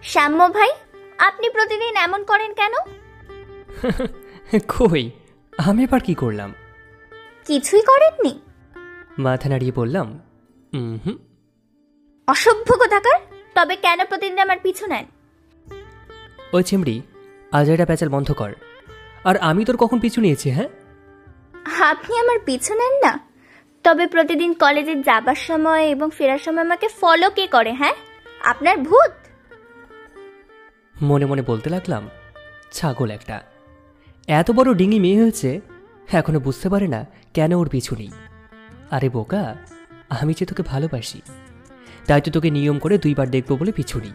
শ্যাম্য ভাই, আপনি প্রতিদিন এমন করেন কেন? কই, আমি এবার কি করলাম? কিছুই করেননি? মাথা নাড়িয়ে বললাম, হুম। অসভ্য কোথাকার। তবে কেন প্রতিদিন আমার পিছু নেন? ওই চিমড়ি, আজ এটা প্যাচাল বন্ধ কর। আর আমি তোর কখন পিছু নিয়েছি? হ্যাঁ, আপনি আমার পিছু নেন না, তবে প্রতিদিন কলেজে যাবার সময় এবং ফেরার সময় আমাকে ফলো কে করে? হ্যাঁ, আপনার ভূত। মনে মনে বলতে লাগলাম, ছাগল একটা, এত বড় ডিঙি মেয়ে হয়েছে, এখনো বুঝতে পারে না কেন ওর পিছু নেই। আরে বোকা, আমি যে তোকে ভালোবাসি, তাই তো তোকে নিয়ম করে 2বার দেখবো বলে পিছু নেই।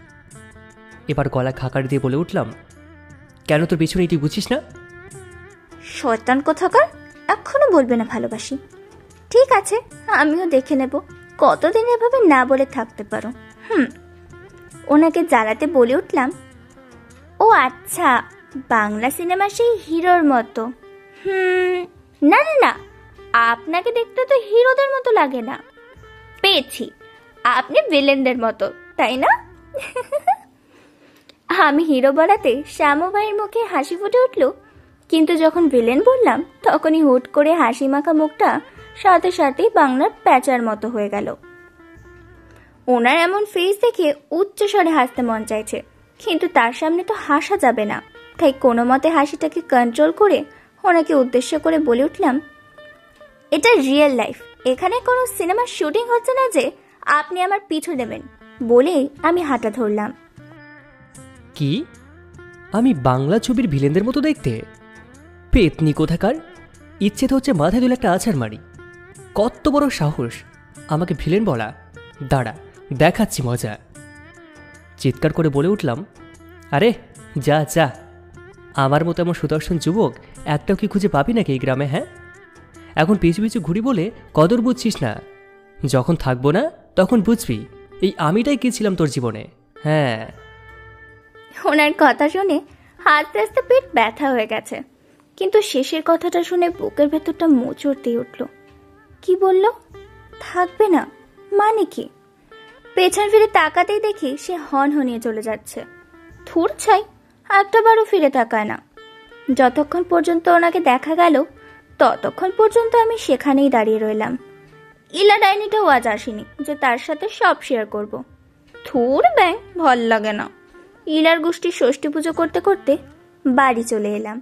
এবার গলা খাকার দিয়ে বলে উঠলাম, কেন তোর পিছু নেই তুই বুঝিস না? শয়তান কোথাকার, এখনো বলবে না ভালোবাসি। ঠিক আছে, আমিও দেখে নেব কতদিন এভাবে না বলে থাকতে পারো। ওনাকে জ্বালাতে বলে উঠলাম, ও আচ্ছা, বাংলা সিনেমা সেই হিরোর মতো। না না না, আপনাকে দেখতে তো হিরোদের মতো লাগে না। পেয়েছি, আপনি ভিলেনদের মতো, তাই না? আমি হিরো বলাতে শ্যামু ভাইয়ের মুখে হাসি ফুটে উঠল, কিন্তু যখন ভিলেন বললাম তখনই হুট করে হাসি মাখা মুখটা সাথে সাথেই বাংলার প্যাঁচার মতো হয়ে গেল। ওনার এমন ফেস দেখে উচ্চ স্বরে হাসতে মন চাইছে, কিন্তু তার সামনে তো হাসা যাবে না। তাই কোনো মতে হাসিটাকে কন্ট্রোল করে ওনাকে উদ্দেশ্য করে বলে উঠলাম, এটা রিয়েল লাইফ, এখানে কোনো সিনেমার শুটিং হচ্ছে না যে আপনি আমার পিছু নেবেন। বলেই আমি হাঁটা ধরলাম। কি, আমি বাংলা ছবির ভিলেনদের মতো দেখতে? পেতনি কোথাকার, ইচ্ছে তো হচ্ছে মাথায় দুল একটা আছাড় মারি। কত বড় সাহস আমাকে ভিলেন বলা! দাঁড়া, দেখাচ্ছি মজা। চিৎকার করে বলে উঠলাম, আরে যা যা, আমার মতো এমন সুদর্শন যুবক একটাও কি খুঁজে পাবি নাকি এই গ্রামে? হ্যাঁ, এখন পিছু পিছু ঘুরি বলে কদর বুঝছিস না। যখন থাকবো না তখন বুঝবি এই আমিটাই কি ছিলাম তোর জীবনে। হ্যাঁ। ওনার কথা শুনে হাসতে হাসতে পেট ব্যথা হয়ে গেছে, কিন্তু শেষের কথাটা শুনে বুকের ভেতরটা মোচড় দিয়ে উঠল। কি বলল? থাকবে না মানে কি? পেছন ফিরে তাকাতেই দেখি সে হনহনিয়ে চলে যাচ্ছে। থুর ছাই, একটাবারও ফিরে তাকায় না। যতক্ষণ পর্যন্ত ওনাকে দেখা গেল ততক্ষণ পর্যন্ত আমি সেখানেই দাঁড়িয়ে রইলাম। ইলা ডাইনিটাও আজ আসেনি যে তার সাথে সব শেয়ার করব। থুর ব্যাং, ভাল লাগে না। ইলার গোষ্ঠীর ষষ্ঠী পুজো করতে করতে বাড়ি চলে এলাম।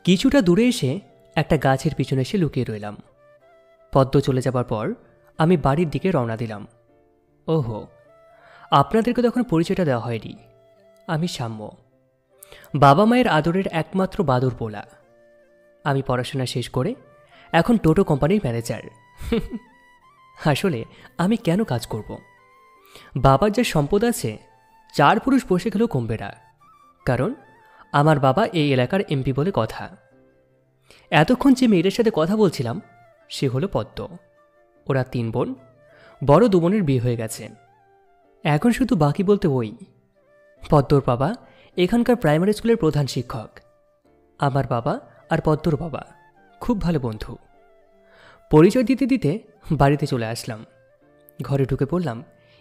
কিছুটা দূরে এসে একটা গাছের পিছনে এসে লুকিয়ে রইলাম। পদ্ম চলে যাবার পর আমি বাড়ির দিকে রওনা দিলাম। ওহো, আপনাদেরকে তখন পরিচয়টা দেওয়া হয়নি। আমি শ্যাম্য, বাবা মায়ের আদরের একমাত্র বাদুর পোলা। আমি পড়াশোনা শেষ করে এখন টোটো কোম্পানির ম্যানেজার। আসলে আমি কেন কাজ করব? বাবার যে সম্পদ আছে 4 পুরুষ বসে গেলেও কমবে না, কারণ আমার বাবা এই এলাকার এমপি বলে কথা। এতক্ষণ যে মেয়েদের সাথে কথা বলছিলাম সে হলো পদ্ম। ওরা 3 বোন, বড় 2 বোনের বিয়ে হয়ে গেছে। এখন শুধু বাকি বলতে ওই পদ্মর বাবা এখানকার প্রাইমারি স্কুলের প্রধান শিক্ষক। আমার বাবা আর পদ্মর বাবা খুব ভালো বন্ধু। পরিচয় দিতে দিতে বাড়িতে চলে আসলাম। ঘরে ঢুকে পড়লাম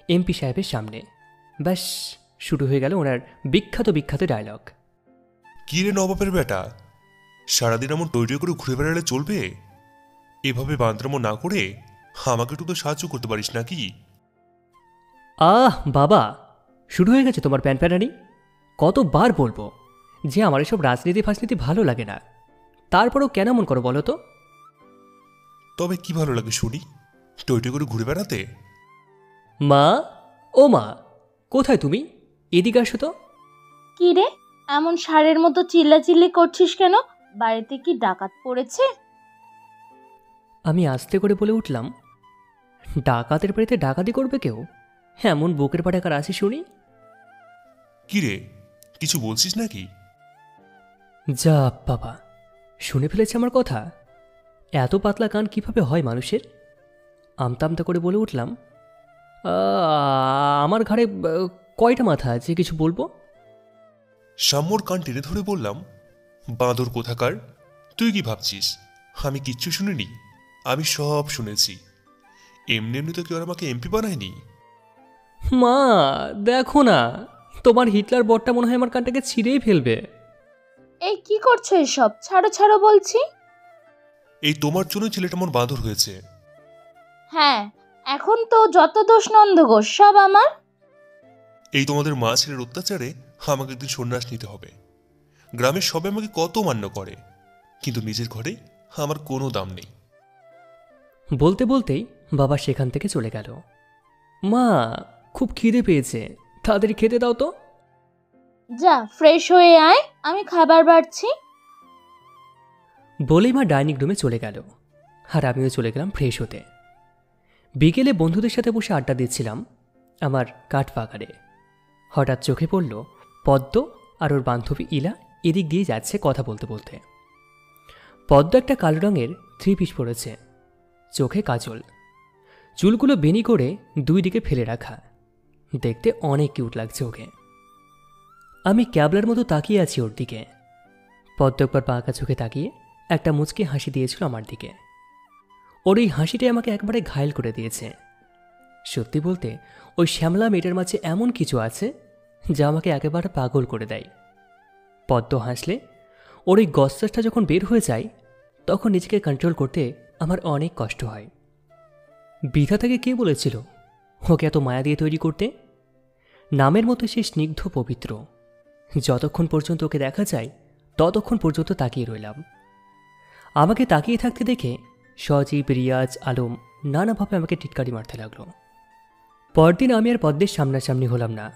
এমপি সাহেবের সামনে। ব্যাস, শুরু হয়ে গেল ওনার বিখ্যাত বিখ্যাত ডায়লগ। কি রে নবাবের বেটা, সারাদিন এমন তৈরি করে ঘুরে বেড়ালে চলবে? এভাবে বান্দরামো না করে আমাকে একটু তো সাহায্য করতে পারিস নাকি? আহ বাবা, শুরু হয়ে গেছে তোমার প্যানপ্যানানি। কতবার বলবো যে আমার এসব রাজনীতি ফাজনীতি ভালো লাগে না, তারপরেও কেন মন করো বলো তো? তবে কি ভালো লাগে শুনি, টইটই করে ঘুরে বেড়াতে? মা, ও মা, কোথায় তুমি? এদিকে আসো তো। কি রে, এমন ষাঁড়ের মতো চিল্লাচিল্লি করছিস কেন? বাড়িতে কি ডাকাত পড়েছে? আমি আস্তে করে বলে উঠলাম, ডাকাতের বাড়িতে ডাকাতি করবে কেউ? এমন বুকের পাটা কার আসি শুনি? কি রে, কিছু বলছিস নাকি? যা বাবা, শুনে ফেলেছে আমার কথা। এত পাতলা কান কিভাবে হয় মানুষের? আমতা আমতা করে বলে উঠলাম, আমার ঘাড়ে কয়টা মাথা আছে, কিছু বলবো? সাম্যর কান টেনে ধরে বললাম, বাঁদর কোথাকার, তুই কি ভাবছিস আমি কিচ্ছু শুনিনি? আমি সব শুনেছি। এমনি এমনি তো কেউ আমাকে এমপি বানায়নি। মা, দেখো না, তোমার হিটলার বরটা মনে হয় আমার কানটাকে ছিঁড়েই ফেলবে। এই কি করছো এসব? ছাড়ো ছাড়ো বলছি। এই তোমার জন্য ছেলেটা মন বাঁদর হয়েছে। হ্যাঁ, এখন তো যত দোষ নন্দঘোষ সব আমার। এই তোমাদের মা ছেলের অত্যাচারে আমাকে একদিন সন্ন্যাস নিতে হবে। গ্রামের সবাই আমাকে কত মান্য করে, কিন্তু নিজের ঘরে আমার কোনো দাম নেই। বলতে বলতেই বাবা সেখান থেকে চলে গেল। মা, খুব খিদে পেয়েছে, তাড়াতাড়ি খেতে দাও তো। যা ফ্রেশ হয়ে আয়, আমি খাবার বাড়ছি। বলেই মা ডাইনিং রুমে চলে গেল, আর আমিও চলে গেলাম ফ্রেশ হতে। বিকেলে বন্ধুদের সাথে বসে আড্ডা দিচ্ছিলাম আমার কাঠ বাগানে। হঠাৎ চোখে পড়ল পদ্ম আর ওর বান্ধবী ইলা এদিক দিয়ে যাচ্ছে কথা বলতে বলতে। পদ্ম একটা কালো রঙের 3 পিস পরেছে, চোখে কাজল, চুলগুলো বেনি করে দুই দিকে ফেলে রাখা, দেখতে অনেক কিউট লাগছে ওকে। আমি ক্যাবলার মতো তাকিয়ে আছি ওর দিকে। পদ্ম একবার পাকা চোখে তাকিয়ে একটা মুচকি হাসি দিয়েছিল আমার দিকে। ওর এই হাসিটাই আমাকে একবারে ঘায়েল করে দিয়েছে। সত্যি বলতে ওই শ্যামলা মেয়েটার মাঝে এমন কিছু আছে যা আমাকে একেবারে পাগল করে দেয়। পদ্ম হাসলে ওর ওই গসটা যখন বের হয়ে যায় তখন নিজেকে কন্ট্রোল করতে আমার অনেক কষ্ট হয়। বিধাতাকে কে বলেছিল ওকে এত মায়া দিয়ে তৈরি করতে? নামের মতো সে স্নিগ্ধ পবিত্র। যতক্ষণ পর্যন্ত ওকে দেখা যায় ততক্ষণ পর্যন্ত তাকিয়ে রইলাম। আমাকে তাকিয়ে থাকতে দেখে সজীব, রিয়াজ, আলম নানাভাবে আমাকে টিটকারি মারতে লাগলো। পরদিন আমি আর পদ্মের সামনাসামনি হলাম না,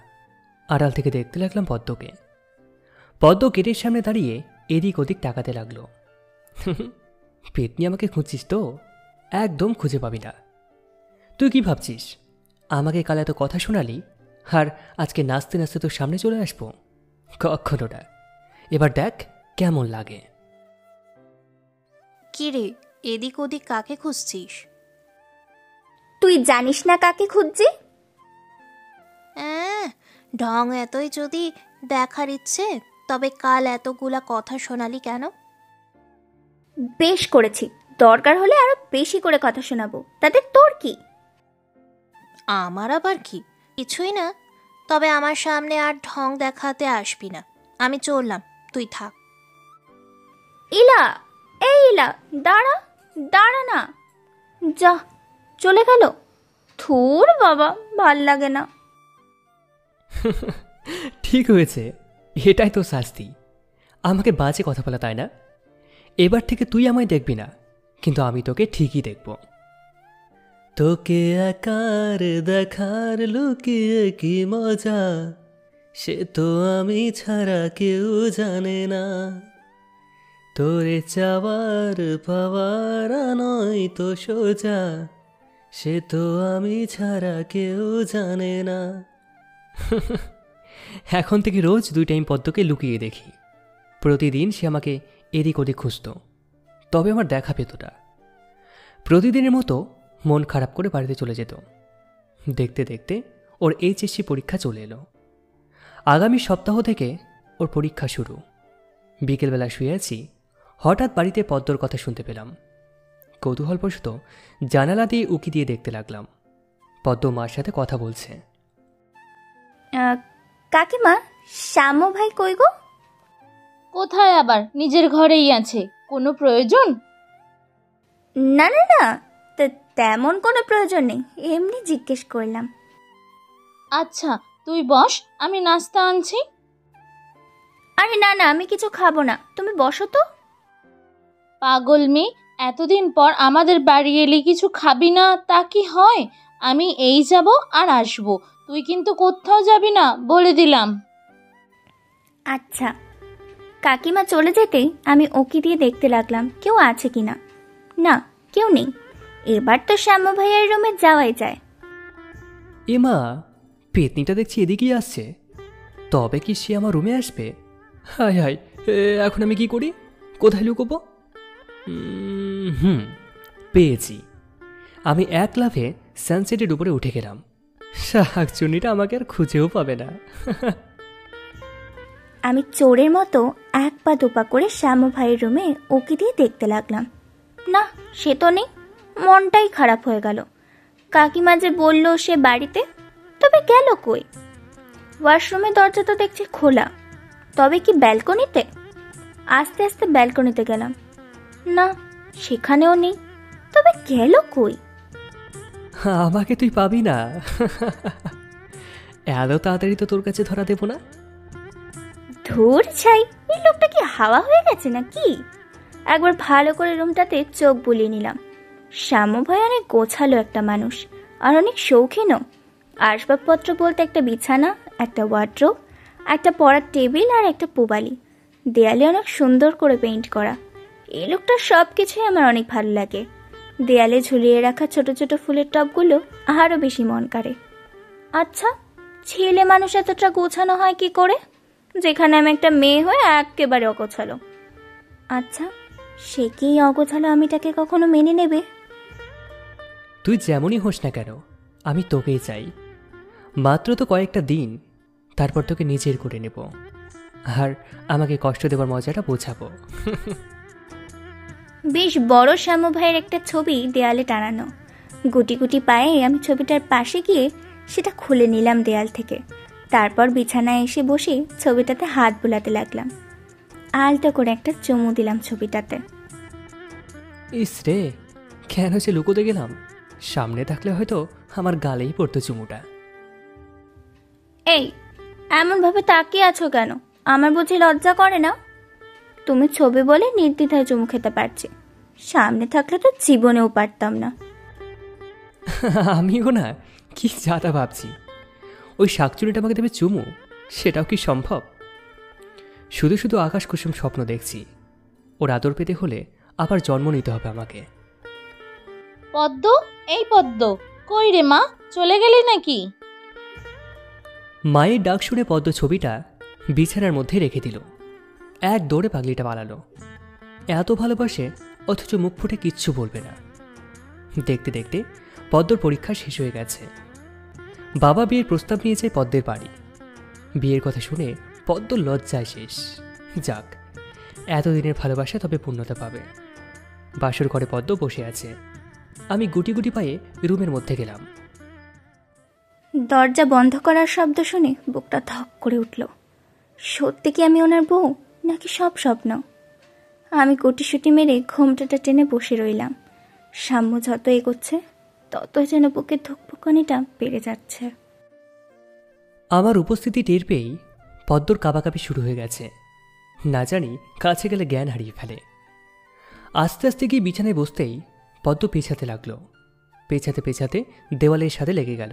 আড়াল থেকে দেখতে লাগলাম পদ্মকে। পদ্ম গেটের সামনে দাঁড়িয়ে এদিক ওদিক তাকাতে লাগলো। পেতনি আমাকে খুঁজছিস তো? একদম খুঁজে পাবি না। তুই কি ভাবছিস আমাকে কাল এত কথা শোনালি আর আজকে নাচতে নাচতে তোর সামনে চলে আসবো? কখনো না। এবার দেখ কেমন লাগে। কি রে, এদিক ওদিক কাকে খুঁজছিস? তুই জানিস না কাকে খুঁজছি? ঢং এতই যদি দেখার ইচ্ছে, তবে কাল এতগুলা কথা শোনালি কেন? বেশ করেছি, দরকার হলে আরো বেশি করে কথা শোনাবো, তাতে তোর কি? আমার আবার কি? কিছুই না। তবে আমার সামনে আর ঢং দেখাতে আসবি না। আমি চললাম, তুই থাক। ইলা, এই ইলা, দাঁড়া দাঁড়া না। যা, চলে গেল। থুর বাবা, ভাল লাগে না। ঠিক হয়েছে, এটাই তো শাস্তি। আমাকে বাজে কথা বলা, তাই না? এবার থেকে তুই আমায় দেখবি না, কিন্তু আমি তোকে ঠিকই দেখব। তোকে আকার দেখার লুকিয়ে কি মজা, সে তো আমি ছাড়া কেউ জানে না। তোরে চাওয়ার পাওয়ার নয় তো সোজা, সে তো আমি ছাড়া কেউ জানে না। এখন থেকে রোজ 2 টাইম পদ্মকে লুকিয়ে দেখি। প্রতিদিন সে আমাকে এদিক ওদিক খুঁজত, তবে আমার দেখা পেত না। প্রতিদিনের মতো মন খারাপ করে বাড়িতে চলে যেত। দেখতে দেখতে ওর এইচএসসি পরীক্ষা চলে এলো। আগামী সপ্তাহ থেকে ওর পরীক্ষা শুরু। বিকেলবেলা শুয়ে আছি, হঠাৎ বাড়িতে পদ্মর কথা শুনতে পেলাম। কৌতূহলবশত জানালা দিয়ে উকি দিয়ে দেখতে লাগলাম। পদ্ম মার সাথে কথা বলছে। কাকিমা, শ্যামু ভাই কই গো? কোথায় আবার? নিজের ঘরেই আছে। কোনো প্রয়োজন? না না না, তেমন কোনো প্রয়োজন নেই, এমনি জিজ্ঞেস করলাম। আচ্ছা তুই বস, আমি নাস্তা আনছি। আরে না না, আমি কিছু খাবো না, তুমি বসো তো। পাগল মেয়ে, এতদিন পর আমাদের বাড়ি এলি কিছু খাবি না তা কি হয়? আমি এই যাব আর আসবো, তুই কিন্তু কোথাও যাবি না, বলে দিলাম। আচ্ছা। কাকিমা চলে যেতেই আমি ওকি দিয়ে দেখতে লাগলাম কেউ আছে কিনা। না, কেউ নেই। এবার তো শ্যামু ভাইয়ের রুমে যাওয়াই যায়। এমা, পেতনিটা দেখছি এদিকেই আসছে। তবে কি সে আমার রুমে আসবে? হায় হায়, এখন আমি কি করি? কোথায় লুকোবো? পেয়েছি। আমি এক লাফে সানসেটের উপরে উঠে গেলাম। শাকচুন্নিটা আমাকে আর খুঁজেও পাবে না। আমি চোরের মতো 1 পা 2 পা করে শ্যামু ভাইয়ের রুমে ওকি দিয়ে দেখতে লাগলাম। না, সে তো নেই। মনটাই খারাপ হয়ে গেল। কাকিমা যে বলল সে বাড়িতে, তবে গেল কই? ওয়াশরুমের দরজা তো দেখছি খোলা, তবে কি ব্যালকনিতে? আস্তে আস্তে ব্যালকনিতে গেলাম, না সেখানেও নেই, তবে গেল কই? আমাকে তুই পাবি না। এত তাড়াতাড়ি তো তোর কাছে ধরা দেব না। ধুর ছাই, এই লোকটা কি হাওয়া হয়ে গেছে নাকি? একবার ভালো করে রুমটাতে চোখ বুলিয়ে নিলাম। শ্যামু ভাই অনেক গোছালো একটা মানুষ, আর অনেক শৌখিনও। আসবাবপত্র বলতে একটা বিছানা, একটা ওয়ার্ড্রোব, একটা পড়ার টেবিল আর একটা পোবালি। দেয়ালে অনেক সুন্দর করে পেইন্ট করা। এই লোকটার সব কিছুই আমার অনেক ভালো লাগে। দেয়ালে ঝুলিয়ে রাখা ছোট ছোট ফুলের টবগুলো আরও বেশি মন কাড়ে। আচ্ছা, ছেলে মানুষ এতটা গোছানো হয় কি করে, যেখানে আমি একটা মেয়ে হয়ে একেবারে অগোছালো? আচ্ছা, সে কি অগোছালো আমিটাকে কখনো মেনে নেবে? তুই যেমনই হোস না কেন, আমি তোকেই চাই। মাত্র তো কয়েকটা দিন, তারপর তোকে নিজের করে নেব, আর আমাকে কষ্ট দেবার মজাটা বোঝাবো। বেশ বড় শ্যামু ভাইয়ের একটা ছবি দেয়ালে টানানো। গুটি গুটি পায়ে আমি ছবিটার পাশে গিয়ে সেটা খুলে নিলাম দেয়াল থেকে। তারপর বিছানায় এসে বসে ছবিটাতে হাত বুলাতে লাগলাম। আলতো করে একটা চুমু দিলাম ছবিটাতে। ইস রে, কেন সে লুকোতে গেলাম? সামনে থাকলে হয়তো আমার গালেই পড়তো চুমুটা। এই, এমনভাবে তাকিয়ে আছো কেন? আমার বুঝি লজ্জা করে না? তুমি ছবি বলে নির্দ্বিধায় চুমু খেতে পারছি, সামনে থাকলে তো জীবনেও পারতাম না। আমিও না কি যাতা ভাবছি, ওই শাকচুনিটা আমাকে দেবে চুমু, সেটাও কি সম্ভব? শুধু শুধু আকাশ কুসুম স্বপ্ন দেখছি। ওর আদর পেতে হলে আবার জন্ম নিতে হবে আমাকে। পদ্ম, এই পদ্ম, কই রে মা, চলে গেলি নাকি? মায়ের ডাক শুনে পদ্ম ছবিটা বিছানার মধ্যে রেখে দিল। এক দৌড়ে পাগলিটা পালালো। এত ভালোবাসে অথচ মুখ ফুটে কিচ্ছু বলবে না। দেখতে দেখতে পদ্মর পরীক্ষা শেষ হয়ে গেছে। বাবা বিয়ের প্রস্তাব নিয়েছে পদ্মের বাড়ি। বিয়ের কথা শুনে পদ্ম লজ্জায় শেষ। যাক, এতদিনের ভালোবাসা তবে পূর্ণতা পাবে। বাসর ঘরে পদ্ম বসে আছে। আমি গুটি গুটি পায়ে রুমের মধ্যে গেলাম। দরজা বন্ধ করার শব্দ শুনে বুকটা ধক করে উঠল। সত্যি কি আমি ওনার বউ, নাকি সব স্বপ্ন? আমি গুটিসুটি মেরে ঘোমটাটা টেনে বসে রইলাম। সাম্য যত এগোচ্ছে ততই যেন বুকের ধুকপুকানিটা বেড়ে যাচ্ছে। আমার উপস্থিতি টের পেয়েই পদ্মর কাবাকাবি শুরু হয়ে গেছে। না জানি কাছে গেলে জ্ঞান হারিয়ে ফেলে। আস্তে আস্তে গিয়ে বিছানায় বসতেই পদ্ম পেছাতে লাগলো। পেছাতে পেছাতে দেওয়ালের সাথে লেগে গেল।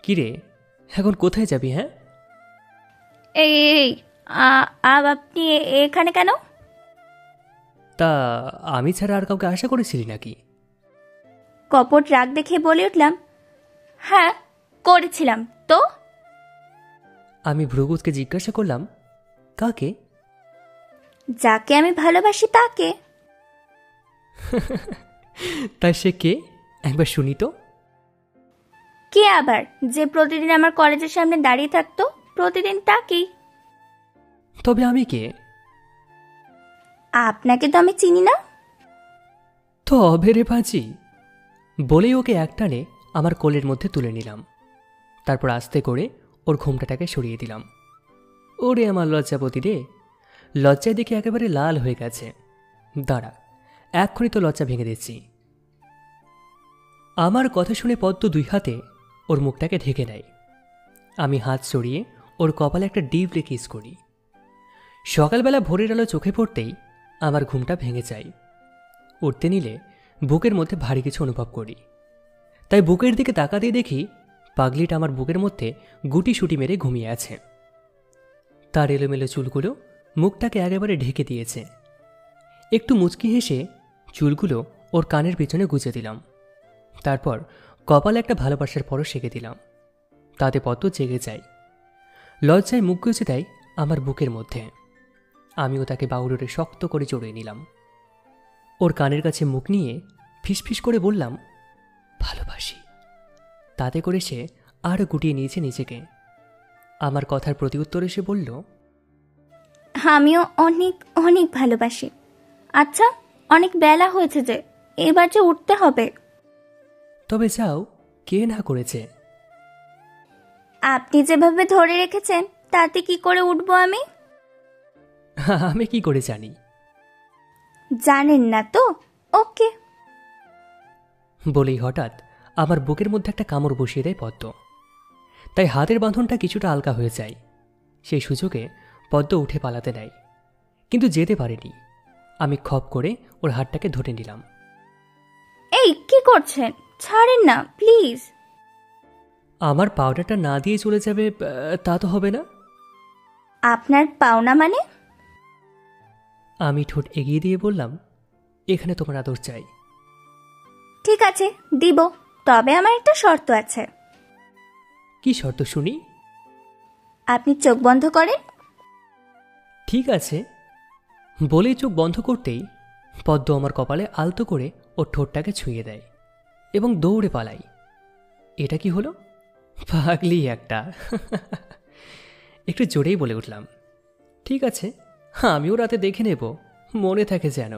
কিরে, এখন কোথায় যাবি? হ্যাঁ, এই এই, আপনি এখানে কেন? তা আমি ছাড়া আর কাউকে আশা করেছিলি নাকি? কপট রাগ দেখে বলে উঠলাম, হ্যাঁ করেছিলাম তো। আমি ভ্রুকুচকে জিজ্ঞাসা করলাম, কাকে? যাকে আমি ভালোবাসি তাকে। তাই সে কে, একবার শুনি তো। কে আবার? যে প্রতিদিন আমার কলেজের সামনে দাঁড়িয়ে থাকতো, প্রতিদিন তাকেই। তবে আমি কে? আপনাকে তো আমি চিনি না। তবে রে পাজি, বলেই ওকে একটানে আমার কোলের মধ্যে তুলে নিলাম। তারপর আস্তে করে ওর ঘোমটাটাকে সরিয়ে দিলাম। ওরে আমার লজ্জাপতি রে, লজ্জায় দেখে একেবারে লাল হয়ে গেছে। দাঁড়া, এক্ষুনি তো লজ্জা ভেঙে দিচ্ছি। আমার কথা শুনে পদ্ম দুই হাতে ওর মুখটাকে ঢেকে নেয়। আমি হাত সরিয়ে ওর কপালে একটা ডিপলি কিস করি। সকালবেলা ভোরের আলো চোখে পড়তেই আমার ঘুমটা ভেঙে যায়। উঠতে নিলে বুকের মধ্যে ভারী কিছু অনুভব করি। তাই বুকের দিকে তাকাতেই দেখি পাগলিটা আমার বুকের মধ্যে গুটি সুটি মেরে ঘুমিয়ে আছে। তার এলোমেলো চুলগুলো মুখটাকে একেবারে ঢেকে দিয়েছে। একটু মুচকি হেসে চুলগুলো ওর কানের পিছনে গুজে দিলাম। তারপর কপালে একটা ভালোবাসার পরশ সেঁকে দিলাম। তাতে পদ্ম জেগে যায়। লজ্জায় মুখ গুজে দেয় আমার বুকের মধ্যে। আমিও তাকে বাহুডোরে শক্ত করে জড়িয়ে নিলাম। ওর কানের কাছে মুখ নিয়ে ফিসফিস করে বললাম, ভালোবাসি। তাতে করে সে আরও গুটিয়ে নিয়েছে নিজেকে। আমার কথার প্রতিউত্তরে সে বলল, আমিও অনেক অনেক ভালোবাসি। আচ্ছা, অনেক বেলা হয়েছে যে, এবার যে উঠতে হবে। তবে যাও, কে না করেছে? আপনি যেভাবে ধরে রেখেছেন তাতে কি করে উঠবো আমি? আমি কি করে জানি? জানেন না তো? ওকে। বলেই হঠাৎ আমার বুকের মধ্যে একটা কামড় বসিয়ে দেয় পদ্ম। তাই হাতের বাঁধনটা কিছুটা হালকা হয়ে যায়। সেই সুযোগে পদ্ম উঠে পালাতে নেয়, কিন্তু যেতে পারেনি। আমি খপ করে ওর হাতটাকে ধরে নিলাম। এই কি করছেন? ছাড়েন না প্লিজ। আমার পাউডারটা না দিয়ে চলে যাবে তা তো হবে না। আপনার পাওনা মানে? আমি ঠোঁট এগিয়ে দিয়ে বললাম, এখানে তোমার আদর চাই। ঠিক আছে, দিব। তবে আমার একটা শর্ত আছে। কি শর্ত শুনি? আপনি চোখ বন্ধ করেন। ঠিক আছে। বলেই চোখ বন্ধ করতেই পদ্ম আমার কপালে আলতো করে ওর ঠোঁটটাকে ছুঁয়ে দেয় এবং দৌড়ে পালাই। এটা কি হলো? পাগলি একটা। একটু জোরেই বলে উঠলাম, ঠিক আছে, আমিও রাতে দেখে নেব, মনে থাকে যেন।